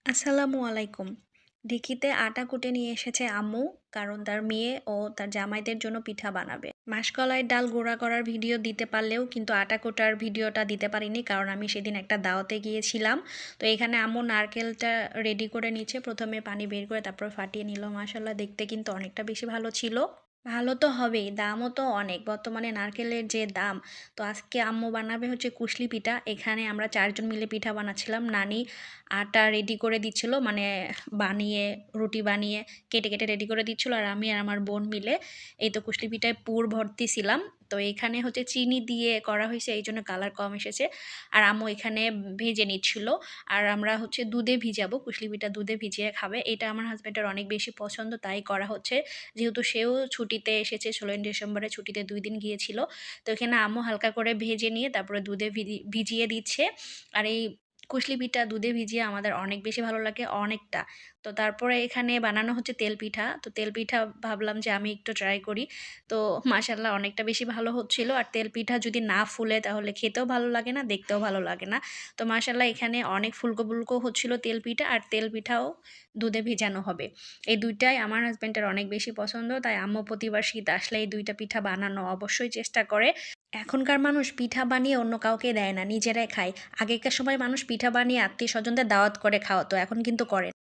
আসসালামু আলাইকুম। ঢিকিতে আটা কুটে নিয়ে এসেছে আম্মু, কারণ তার মেয়ে ও তার জামাইদের জন্য পিঠা বানাবে। মাসকলাইয়ের ডাল গুঁড়া করার ভিডিও দিতে পারলেও কিন্তু আটা কোটার ভিডিওটা দিতে পারিনি, কারণ আমি সেদিন একটা দাওয়াতে গিয়েছিলাম। তো এখানে আম্মু নারকেলটা রেডি করে নিচ্ছে, প্রথমে পানি বের করে তারপর ফাটিয়ে নিল। মাশাল্লাহ, দেখতে কিন্তু অনেকটা বেশি ভালো ছিল। ভালো তো হবেই, দামও তো অনেক বর্তমানে নারকেলের যে দাম। তো আজকে আম্মু বানাবে হচ্ছে কুশলি পিঠা। এখানে আমরা 4 জন মিলে পিঠা বানাচ্ছিলাম। নানি আটা রেডি করে দিচ্ছিল, মানে বানিয়ে, রুটি বানিয়ে কেটে কেটে রেডি করে দিচ্ছিল, আর আমি আর আমার বোন মিলে এই তো কুশলি পিঠায় পুর ভর্তি ছিলাম। তো এখানে হচ্ছে চিনি দিয়ে করা হয়েছে, এই জন্য কালার কম এসেছে। আর আম্মু এখানে ভেজে নিচ্ছিল। আর আমরা হচ্ছে দুধে ভিজাবো, কুশলি পিঠা দুধে ভিজিয়ে খাবে, এটা আমার হাজব্যান্ডের অনেক বেশি পছন্দ, তাই করা হচ্ছে। যেহেতু সেও ছুটিতে এসেছে, 16 ডিসেম্বরে ছুটিতে 2 দিন গিয়েছিল। তো এখানে আম্মু হালকা করে ভেজে নিয়ে তারপরে দুধে ভিজিয়ে দিচ্ছে। আর এই কুশলি পিঠা দুধে ভিজিয়ে আমাদের অনেক বেশি ভালো লাগে, অনেকটা। তো তারপরে এখানে বানানো হচ্ছে তেল পিঠা। তো তেল পিঠা ভাবলাম যে আমি একটু ট্রাই করি। তো মাশাল্লাহ অনেকটা বেশি ভালো হচ্ছিল। আর তেল পিঠা যদি না ফুলে তাহলে খেতেও ভালো লাগে না, দেখতেও ভালো লাগে না। তো মাশাল্লাহ এখানে অনেক ফুলকো ফুলকো হচ্ছিল তেল পিঠা, আর তেল পিঠাও দুধে ভেজানো হবে। এই দুইটাই আমার হাজব্যান্ডের অনেক বেশি পছন্দ, তাই আম্মু প্রতিবার শীত আসলে এই দুইটা পিঠা বানানো অবশ্যই চেষ্টা করে। এখনকার মানুষ পিঠা বানিয়ে অন্য কাউকে দেয় না, নিজেরাই খায়। আগেকার সময় মানুষ পিঠা বানিয়ে আত্মীয় স্বজনদের দাওয়াত করে খাওয়াতো, এখন কিন্তু করে না।